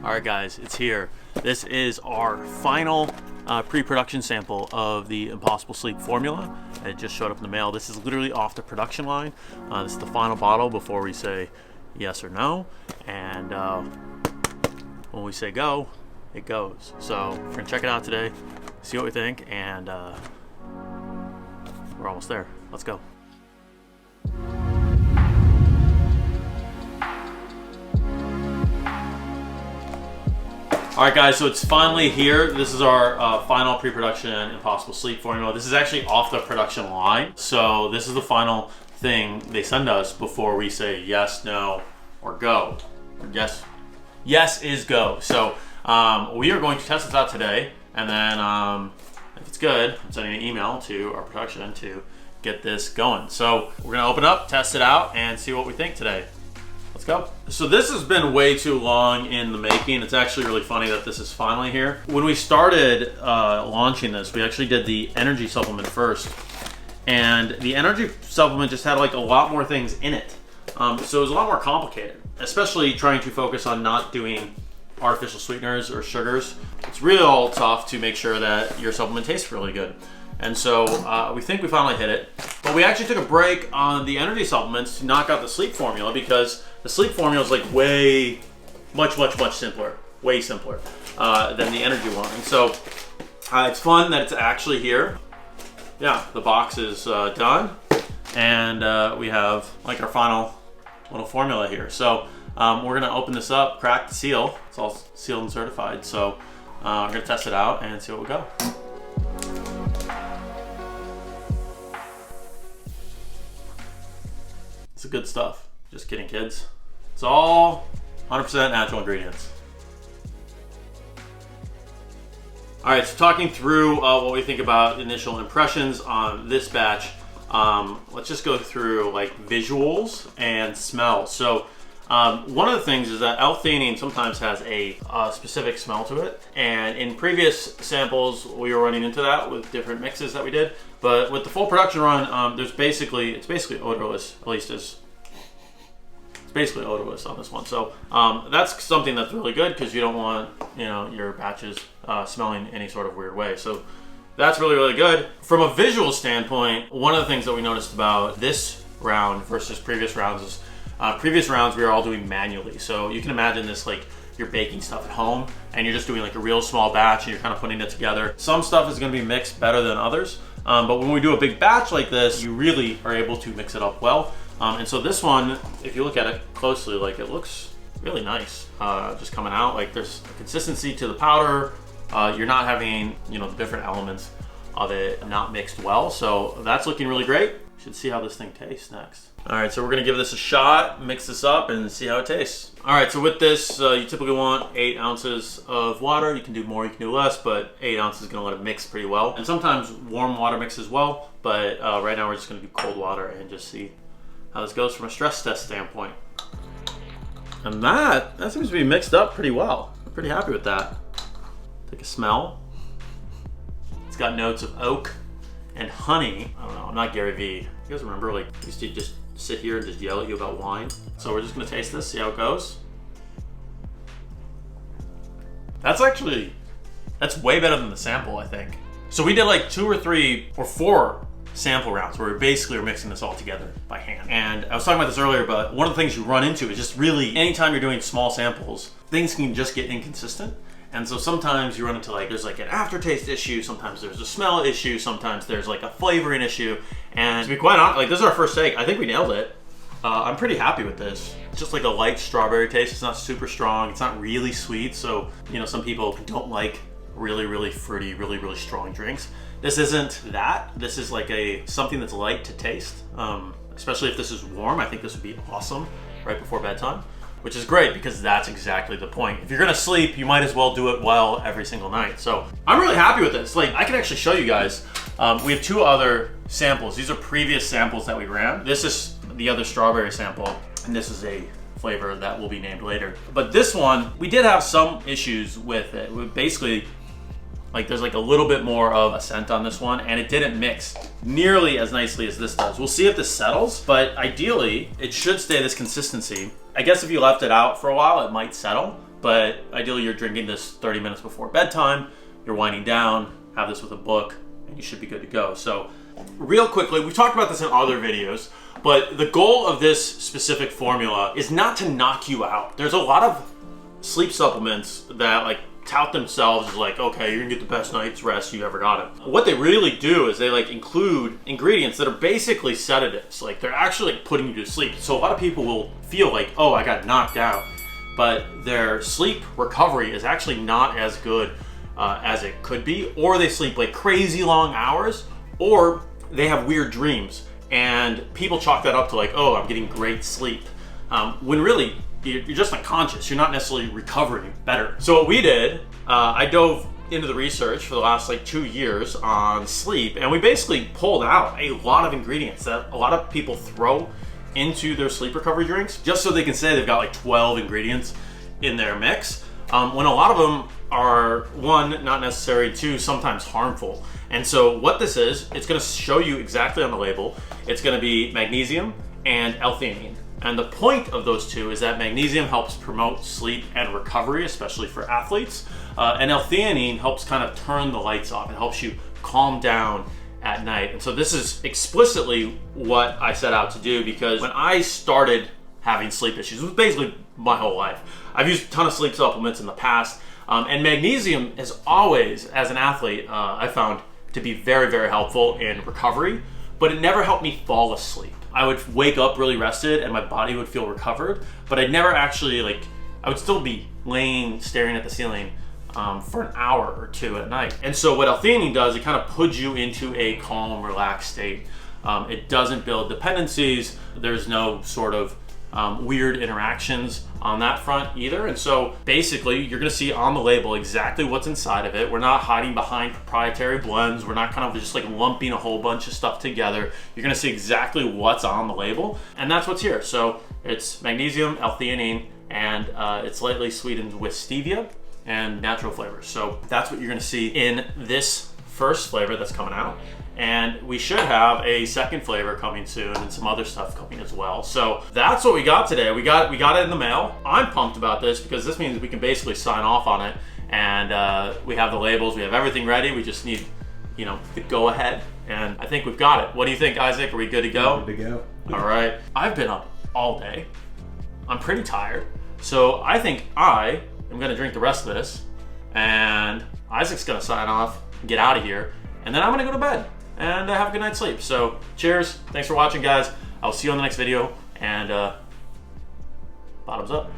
All right, guys, it's here. This is our final pre-production sample of the Impossible Sleep formula. It just showed up in the mail. This is literally off the production line. This is the final bottle before we say yes or no. And when we say go, it goes. So we're gonna check it out today, see what we think, and we're almost there. Let's go. All right, guys, so it's finally here. This is our final pre-production Impossible Sleep formula. This is actually off the production line. So this is the final thing they send us before we say yes, no, or go. Or yes is go. So we are going to test this out today, and then if it's good, I'm sending an email to our production to get this going. So we're gonna open up, test it out, and see what we think today. Let's go. So this has been way too long in the making. It's actually really funny that this is finally here. When we started launching this, we actually did the energy supplement first. And the energy supplement just had like a lot more things in it. So it was a lot more complicated, especially trying to focus on not doing artificial sweeteners or sugars. It's really all tough to make sure that your supplement tastes really good. And so we think we finally hit it. But we actually took a break on the energy supplements to knock out the sleep formula, because the sleep formula is like way, much simpler, way simpler than the energy one. And so it's fun that it's actually here. Yeah, the box is done. And we have like our final little formula here. So we're gonna open this up, crack the seal. It's all sealed and certified. So we're gonna test it out and see what we go. It's good stuff. Just kidding, kids. It's all 100% natural ingredients. All right, so talking through what we think about initial impressions on this batch, let's just go through like visuals and smell. So one of the things is that L-Theanine sometimes has a specific smell to it. And in previous samples, we were running into that with different mixes that we did. But with the full production run, it's basically odorless, at least it's basically odorless on this one. So that's something that's really good, because you don't want your batches smelling any sort of weird way. So that's really good. From a visual standpoint, one of the things that we noticed about this round versus previous rounds is previous rounds we were all doing manually. So you can imagine this like you're baking stuff at home and you're just doing like a real small batch and you're kind of putting it together. Some stuff is going to be mixed better than others, but when we do a big batch like this, you really are able to mix it up well. And so this one, if you look at it closely, like it looks really nice, just coming out. Like there's a consistency to the powder. You're not having the different elements of it not mixed well. So that's looking really great. Should see how this thing tastes next. All right, so we're gonna give this a shot, mix this up, and see how it tastes. All right, so with this, you typically want 8 ounces of water. You can do more, you can do less, but 8 ounces is gonna let it mix pretty well. And sometimes warm water mixes well, but right now we're just gonna do cold water and just see how this goes from a stress test standpoint. And that seems to be mixed up pretty well. I'm pretty happy with that. Take a smell. It's got notes of oak and honey. I don't know, I'm not Gary Vee. You guys remember, like, I used to just sit here and just yell at you about wine? So we're just gonna taste this, see how it goes. That's way better than the sample, I think. So we did like 2 or 3 or 4 sample rounds where we basically were mixing this all together by hand. And I was talking about this earlier, but one of the things you run into is just really, anytime you're doing small samples, things can just get inconsistent. And so sometimes you run into like, there's like an aftertaste issue, sometimes there's a smell issue, sometimes there's like a flavoring issue. And to be quite honest, like this is our first take. I think we nailed it. I'm pretty happy with this. It's just like a light strawberry taste. It's not super strong. It's not really sweet. So, some people don't like really fruity, really strong drinks. This isn't that. This is like something that's light to taste. Especially if this is warm, I think this would be awesome right before bedtime. Which is great, because that's exactly the point. If you're gonna sleep, you might as well do it well every single night. So I'm really happy with this. Like, I can actually show you guys. We have 2 other samples. These are previous samples that we ran. This is the other strawberry sample, and this is a flavor that will be named later. But this one, we did have some issues with it. Basically, like there's like a little bit more of a scent on this one, and it didn't mix nearly as nicely as this does. We'll see if this settles, but ideally it should stay this consistency. I guess if you left it out for a while, it might settle, but ideally you're drinking this 30 minutes before bedtime, you're winding down, have this with a book, and you should be good to go. So real quickly, we've talked about this in other videos, but the goal of this specific formula is not to knock you out. There's a lot of sleep supplements that like tout themselves as like, okay, you're gonna get the best night's rest you ever got. What they really do is they like include ingredients that are basically sedatives. Like they're actually like putting you to sleep. So a lot of people will feel like, oh, I got knocked out, but their sleep recovery is actually not as good as it could be, or they sleep like crazy long hours, or they have weird dreams. And people chalk that up to like, oh, I'm getting great sleep. When really, you're just unconscious. You're not necessarily recovering better. So what we did, I dove into the research for the last like 2 years on sleep, and we basically pulled out a lot of ingredients that a lot of people throw into their sleep recovery drinks, just so they can say they've got like 12 ingredients in their mix, when a lot of them are, one, not necessary, two, sometimes harmful. And so what this is, it's gonna show you exactly on the label. It's gonna be magnesium and L-Theanine. And the point of those two is that magnesium helps promote sleep and recovery, especially for athletes. And L-Theanine helps kind of turn the lights off. It helps you calm down at night. And so this is explicitly what I set out to do, because when I started having sleep issues, it was basically my whole life. I've used a ton of sleep supplements in the past, and magnesium has always, as an athlete, I found to be very, very helpful in recovery, but it never helped me fall asleep. I would wake up really rested and my body would feel recovered, but I'd never actually I would still be laying, staring at the ceiling for an hour or two at night. And so what L-Theanine does, it kind of puts you into a calm, relaxed state. It doesn't build dependencies. There's no sort of weird interactions on that front either. And so basically you're gonna see on the label exactly what's inside of it. We're not hiding behind proprietary blends. We're not kind of just like lumping a whole bunch of stuff together. You're gonna see exactly what's on the label, and that's what's here. So it's magnesium, L-Theanine, and it's lightly sweetened with stevia and natural flavors. So that's what you're gonna see in this first flavor that's coming out. And we should have a second flavor coming soon and some other stuff coming as well. So that's what we got today. We got it in the mail. I'm pumped about this because this means we can basically sign off on it, and we have the labels, we have everything ready. We just need, the go ahead, and I think we've got it. What do you think, Isaac? Are we good to go? Good to go. All right. I've been up all day. I'm pretty tired. So I think I am gonna drink the rest of this, and Isaac's gonna sign off and get out of here, and then I'm gonna go to bed and have a good night's sleep. So cheers, thanks for watching, guys. I'll see you on the next video, and bottoms up.